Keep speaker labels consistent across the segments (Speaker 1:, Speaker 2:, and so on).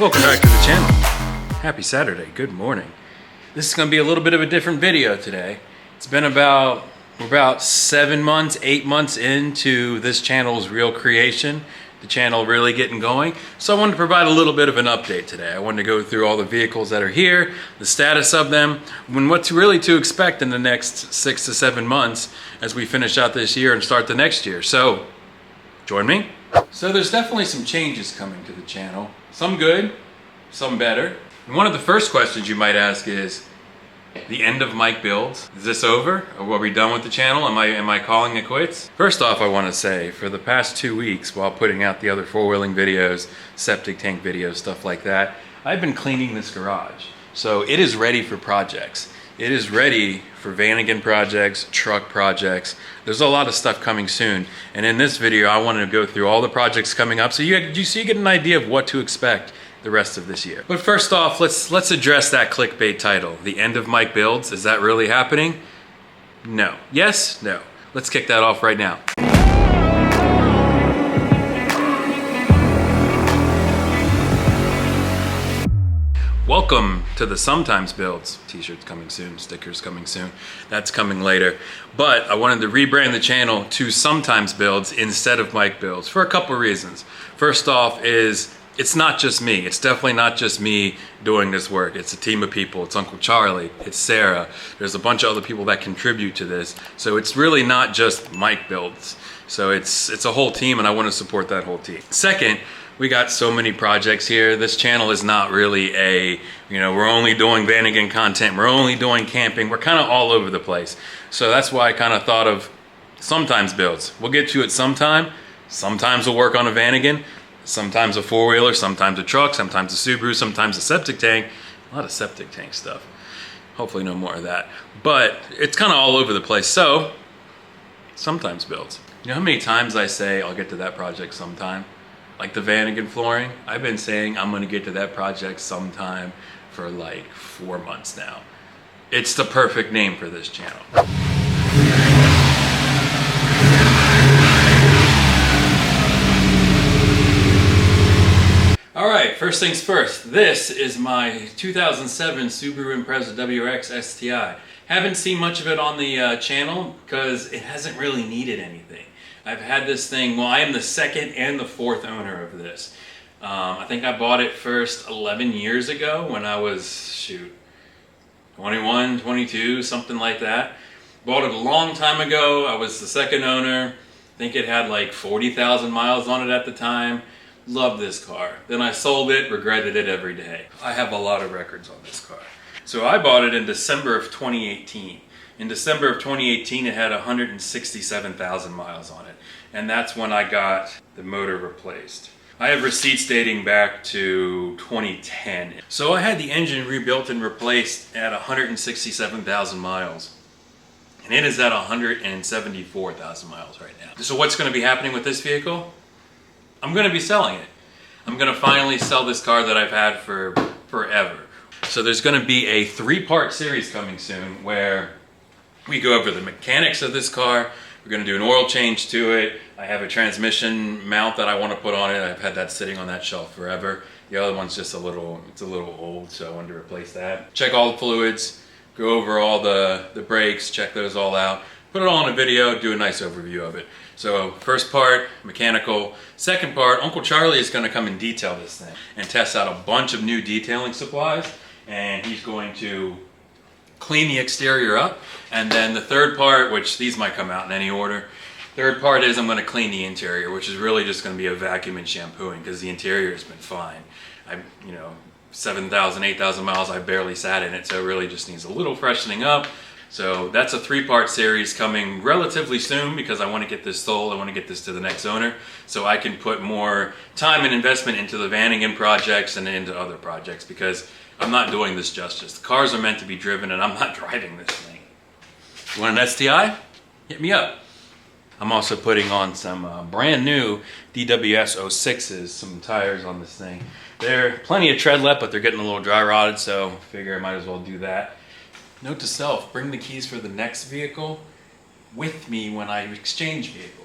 Speaker 1: Welcome back to the channel. Happy Saturday, good morning. This is gonna be a little bit of a different video today. It's been we're about 7 months, 8 months into this channel's real creation, the channel really getting going. So I wanted to provide a little bit of an update today. I wanted to go through all the vehicles that are here, the status of them, and what to expect in the next 6 to 7 months as we finish out this year and start the next year. So, join me. So there's definitely some changes coming to the channel. Some good, some better. And one of the first questions you might ask is, the end of MikeBuilds? Is this over? Or are we done with the channel? Am I calling it quits? First off, I want to say, for the past 2 weeks, while putting out the other four-wheeling videos, septic tank videos, stuff like that, I've been cleaning this garage. So it is ready for projects. It is ready for Vanagon projects, truck projects. There's a lot of stuff coming soon. And in this video, I wanted to go through all the projects coming up so you get an idea of what to expect the rest of this year. But first off, let's address that clickbait title. The end of MikeBuilds, is that really happening? No. Yes? No. Let's kick that off right now. Welcome to the SometimesBuilds. T-shirts coming soon, stickers coming soon. That's coming later. But I wanted to rebrand the channel to SometimesBuilds instead of MikeBuilds for a couple reasons. First off is, it's not just me. It's definitely not just me doing this work. It's a team of people. It's Uncle Charlie. It's Sarah. There's a bunch of other people that contribute to this. So it's really not just MikeBuilds. So it's a whole team, and I want to support that whole team. Second, we got so many projects here. This channel is not really we're only doing Vanagon content. We're only doing camping. We're kind of all over the place. So that's why I kind of thought of SometimesBuilds. We'll get to it sometime. Sometimes we'll work on a Vanagon. Sometimes a four-wheeler, sometimes a truck, sometimes a Subaru, sometimes a septic tank. A lot of septic tank stuff. Hopefully no more of that. But it's kind of all over the place. So, SometimesBuilds. You know how many times I say I'll get to that project sometime? Like the Vanagon flooring, I've been saying I'm gonna get to that project sometime for like 4 months now. It's the perfect name for this channel. All right, first things first. This is my 2007 Subaru Impreza WRX STI. Haven't seen much of it on the channel because it hasn't really needed anything. I've had this thing, well, I am the second and the fourth owner of this. I think I bought it first 11 years ago when I was, 21, 22, something like that. Bought it a long time ago. I was the second owner. I think it had like 40,000 miles on it at the time. Loved this car. Then I sold it, regretted it every day. I have a lot of records on this car. So I bought it in December of 2018. In December of 2018, it had 167,000 miles on it. And that's when I got the motor replaced. I have receipts dating back to 2010. So I had the engine rebuilt and replaced at 167,000 miles. And it is at 174,000 miles right now. So what's going to be happening with this vehicle? I'm going to be selling it. I'm going to finally sell this car that I've had for forever. So there's going to be a 3-part series coming soon where we go over the mechanics of this car. We're going to do an oil change to it. I have a transmission mount that I want to put on it. I've had that sitting on that shelf forever. The other one's just a little old, so I wanted to replace that. Check all the fluids, go over all the brakes, check those all out. Put it all in a video, do a nice overview of it. So first part, mechanical. Second part, Uncle Charlie is going to come and detail this thing and test out a bunch of new detailing supplies. And he's going to clean the exterior up. And then the third part, which these might come out in any order. Third part is I'm going to clean the interior, which is really just going to be a vacuum and shampooing because the interior has been fine. 7,000, 8,000 miles, I barely sat in it. So it really just needs a little freshening up. So that's a 3-part series coming relatively soon because I want to get this sold. I want to get this to the next owner so I can put more time and investment into the Vanagon projects and into other projects because I'm not doing this justice. The cars are meant to be driven and I'm not driving this thing. You want an STI? Hit me up. I'm also putting on some brand new DWS 06s, some tires on this thing. They're plenty of tread left, but they're getting a little dry rotted, so I figure I might as well do that. Note to self, bring the keys for the next vehicle with me when I exchange vehicles.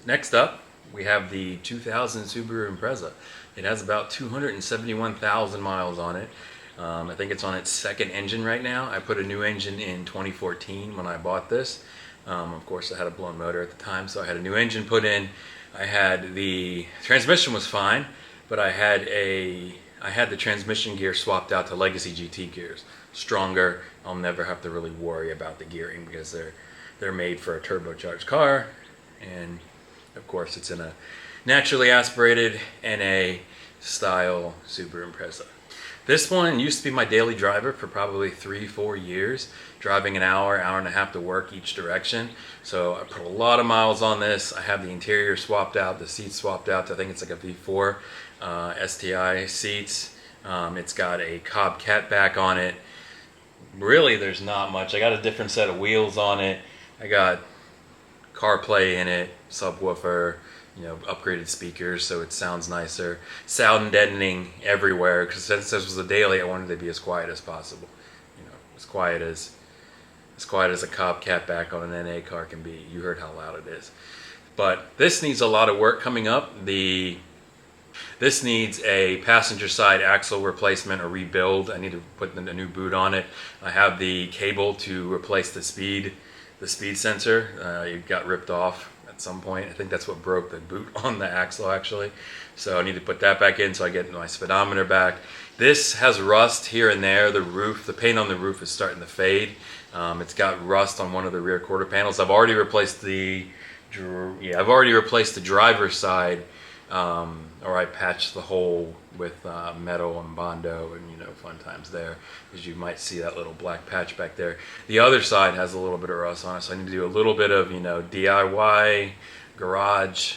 Speaker 1: Next up, we have the 2000 Subaru Impreza. It has about 271,000 miles on it. I think it's on its second engine right now. I put a new engine in 2014 when I bought this. Of course, I had a blown motor at the time, so I had a new engine put in. I had the transmission was fine, but I had the transmission gear swapped out to Legacy GT gears. Stronger. I'll never have to really worry about the gearing because they're made for a turbocharged car, and of course it's in a naturally aspirated NA style Subaru Impreza. This one used to be my daily driver for probably 3-4 years, driving an hour and a half to work each direction. So I put a lot of miles on this. I have the interior swapped out, the seats swapped out. I think it's like a V4 STI seats. It's got a Cobb catback on it. Really, there's not much. I got a different set of wheels on it. I got CarPlay in it, subwoofer, upgraded speakers so it sounds nicer. Sound deadening everywhere, because since this was a daily, I wanted it to be as quiet as possible. As quiet as a Cobb catback on an NA car can be. You heard how loud it is. But this needs a lot of work coming up. This needs a passenger side axle replacement or rebuild. I need to put a new boot on it. I have the cable to replace the speed sensor. It got ripped off at some point. I think that's what broke the boot on the axle actually. So I need to put that back in so I get my speedometer back. This has rust here and there. The paint on the roof is starting to fade. It's got rust on one of the rear quarter panels. I've already replaced the driver's side, or I patched the hole with metal and Bondo, and fun times there, because you might see that little black patch back there. The other side has a little bit of rust on it, so I need to do a little bit of DIY garage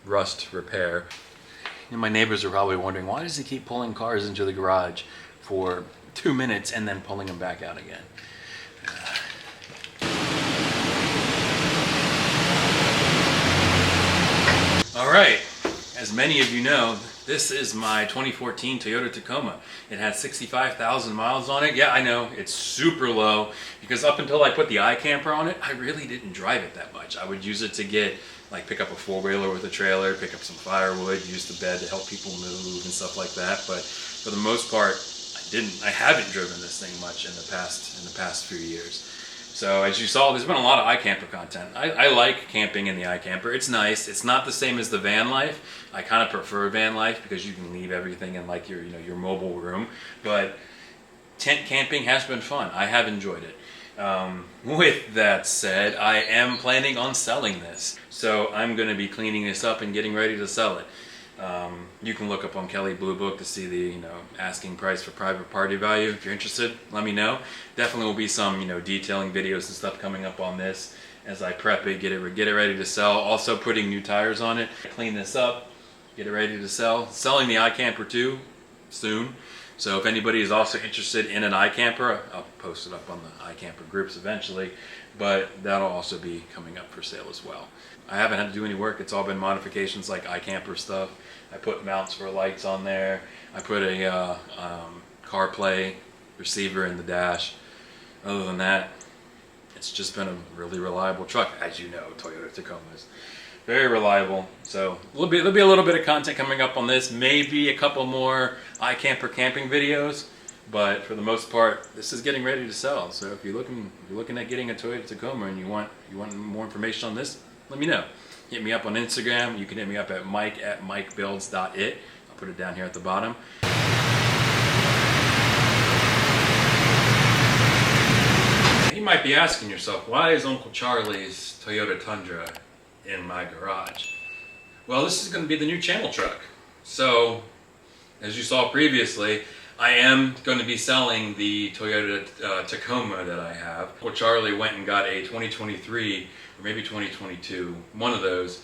Speaker 1: rust repair. And my neighbors are probably wondering, why does he keep pulling cars into the garage for 2 minutes and then pulling them back out again? All right, as many of you know, this is my 2014 Toyota Tacoma. It had 65,000 miles on it. Yeah, I know, it's super low, because up until I put the iKamper on it, I really didn't drive it that much. I would use it to pick up a four-wheeler with a trailer, pick up some firewood, use the bed to help people move and stuff like that. But for the most part, I haven't driven this thing much in the past few years. So as you saw, there's been a lot of iKamper content. I like camping in the iKamper. It's nice. It's not the same as the Vanlife. I kind of prefer Vanlife because you can leave everything in like your mobile room. But tent camping has been fun. I have enjoyed it. With that said, I am planning on selling this. So I'm going to be cleaning this up and getting ready to sell it. You can look up on Kelley Blue Book to see the asking price for private party value. If you're interested, let me know. Definitely will be some detailing videos and stuff coming up on this as I prep it, get it ready to sell. Also putting new tires on it. Clean this up, get it ready to sell. Selling the iKamper too soon. So if anybody is also interested in an iKamper, I'll post it up on the iKamper groups eventually, but that'll also be coming up for sale as well. I haven't had to do any work. It's all been modifications like iKamper stuff. I put mounts for lights on there. I put a CarPlay receiver in the dash. Other than that, it's just been a really reliable truck. As you know, Toyota Tacoma is very reliable. So there'll be a little bit of content coming up on this. Maybe a couple more iKamper camping videos. But for the most part, this is getting ready to sell. So if you're looking at getting a Toyota Tacoma and you want more information on this, let me know. Hit me up on Instagram. You can hit me up at mike@mikebuilds.it. I'll put it down here at the bottom. You might be asking yourself, why is Uncle Charlie's Toyota Tundra in my garage? Well, this is going to be the new channel truck. So, as you saw previously, I am going to be selling the Toyota Tacoma that I have. Uncle Charlie went and got a 2023 or maybe 2022, one of those,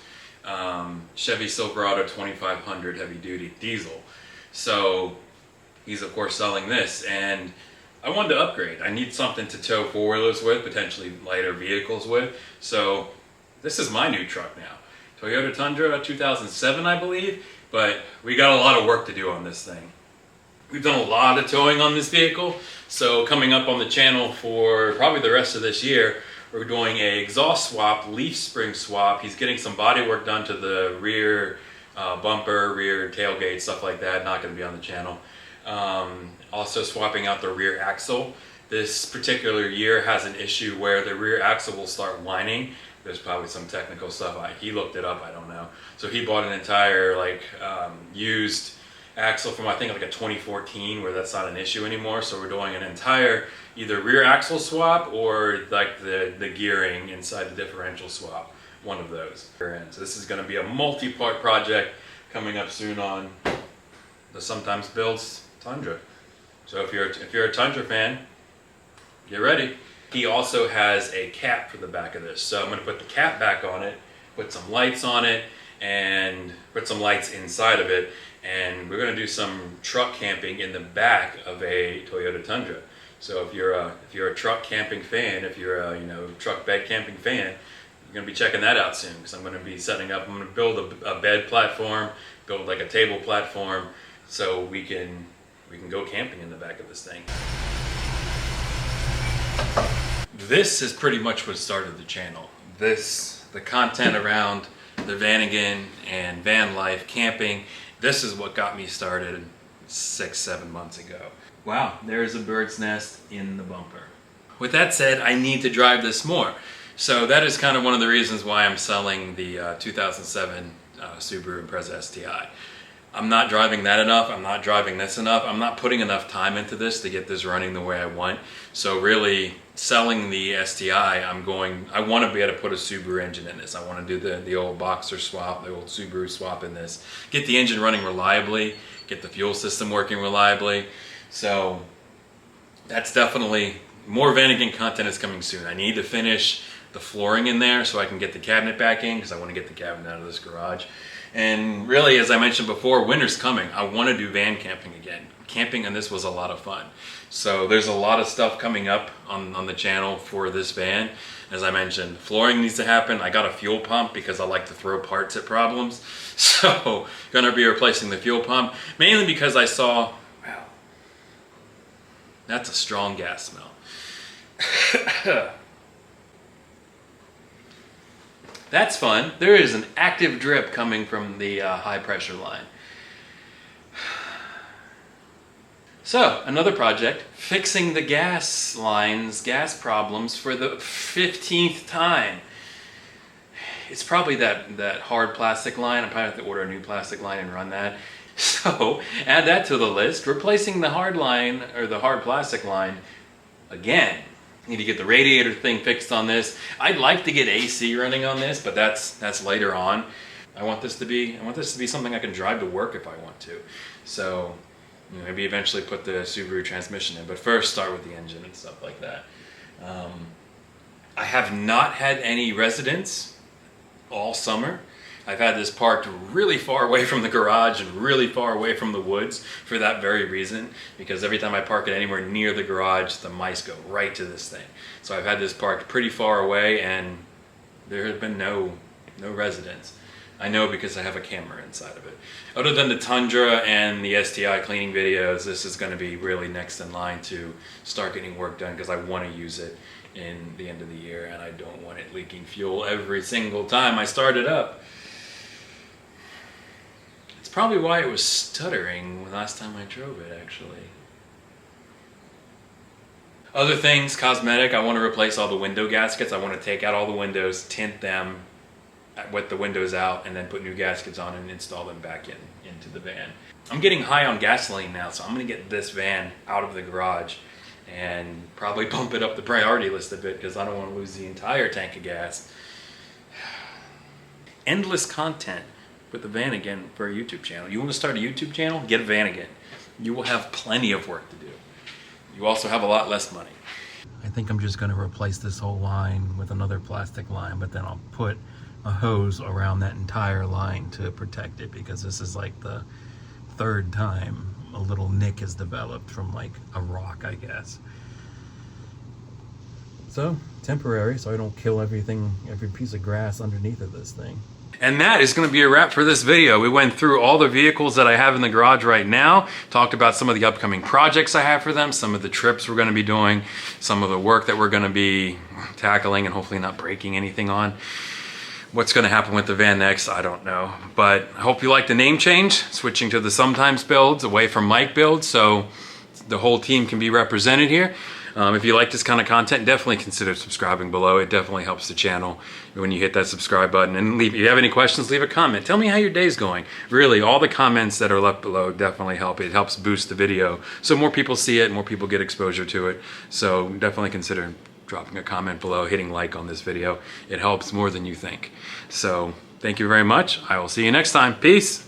Speaker 1: Chevy Silverado 2500 heavy duty diesel. So he's of course selling this, and I wanted to upgrade. I need something to tow four-wheelers with, potentially lighter vehicles with. So this is my new truck now. Toyota Tundra 2007, I believe, but we got a lot of work to do on this thing. We've done a lot of towing on this vehicle, so coming up on the channel for probably the rest of this year, We're doing a exhaust swap, leaf spring swap. He's getting some body work done to the rear bumper, rear tailgate, stuff like that. Not going to be on the channel. Also swapping out the rear axle. This particular year has an issue where the rear axle will start whining. There's probably some technical stuff. He looked it up, I don't know. So he bought an entire used axle from I think like a 2014 where that's not an issue anymore. So we're doing an entire either rear axle swap or like the gearing inside the differential swap. One of those. So this is going to be a multi-part project coming up soon on the SometimesBuilds Tundra. So if you're a Tundra fan, get ready. He also has a cap for the back of this. So I'm going to put the cap back on it, put some lights on it, and put some lights inside of it. And we're going to do some truck camping in the back of a Toyota Tundra. So if you're a truck camping fan, if you're a truck bed camping fan, you're going to be checking that out soon, because I'm going to be setting up. I'm going to build a bed platform, build like a table platform, so we can go camping in the back of this thing. This is pretty much what started the channel. The content around the Vanagon and van life, camping, this is what got me started 6-7 months ago. Wow, there's a bird's nest in the bumper. With that said, I need to drive this more. So that is kind of one of the reasons why I'm selling the 2007 Subaru Impreza STI. I'm not driving that enough, I'm not driving this enough, I'm not putting enough time into this to get this running the way I want. So really, selling the STI, I want to be able to put a Subaru engine in this. I want to do the old Boxer swap, the old Subaru swap in this. Get the engine running reliably, get the fuel system working reliably. So that's definitely, more Vanagon content is coming soon. I need to finish the flooring in there so I can get the cabinet back in, because I want to get the cabinet out of this garage. And really, as I mentioned before, winter's coming. I want to do van camping again. Camping on this was a lot of fun. So there's a lot of stuff coming up on the channel for this van. As I mentioned, flooring needs to happen. I got a fuel pump because I like to throw parts at problems. So gonna be replacing the fuel pump, mainly because I saw, wow, that's a strong gas smell. That's fun. There is an active drip coming from the high pressure line. So, another project, fixing the gas lines, gas problems for the 15th time. It's probably that hard plastic line. I probably have to order a new plastic line and run that. So, add that to the list. Replacing the hard line, or the hard plastic line, again. Need to get the radiator thing fixed on this. I'd like to get AC running on this, but that's later on. I want this to be something I can drive to work if I want to. So maybe eventually put the Subaru transmission in, but first start with the engine and stuff like that. I have not had any residents all summer. I've had this parked really far away from the garage and really far away from the woods for that very reason, because every time I park it anywhere near the garage, the mice go right to this thing. So I've had this parked pretty far away, and there have been no residents. I know because I have a camera inside of it. Other than the Tundra and the STI cleaning videos, this is going to be really next in line to start getting work done, because I want to use it in the end of the year, and I don't want it leaking fuel every single time I start it up. It's probably why it was stuttering last time I drove it, actually. Other things, cosmetic, I want to replace all the window gaskets. I want to take out all the windows, tint them with the windows out, and then put new gaskets on and install them back into the van. I'm getting high on gasoline now, so I'm going to get this van out of the garage and probably bump it up the priority list a bit, because I don't want to lose the entire tank of gas. Endless content with the Vanagon for a YouTube channel. You want to start a YouTube channel? Get a Vanagon. You will have plenty of work to do. You also have a lot less money. I think I'm just going to replace this whole line with another plastic line, but then I'll put a hose around that entire line to protect it, because this is like the third time a little nick has developed from like a rock, I guess. So, temporary, so I don't kill everything, every piece of grass underneath of this thing. And that is going to be a wrap for this video. We went through all the vehicles that I have in the garage right now, talked about some of the upcoming projects I have for them, some of the trips we're going to be doing, some of the work that we're going to be tackling and hopefully not breaking anything on. What's going to happen with the van next, I don't know. But I hope you like the name change, switching to the Sometimes Builds away from MikeBuilds, so the whole team can be represented here. If you like this kind of content, definitely consider subscribing below. It definitely helps the channel when you hit that subscribe button. And if you have any questions, leave a comment. Tell me how your day's going. Really, all the comments that are left below definitely help. It helps boost the video so more people see it, more people get exposure to it. So definitely consider dropping a comment below, hitting like on this video. It helps more than you think. So thank you very much. I will see you next time. Peace.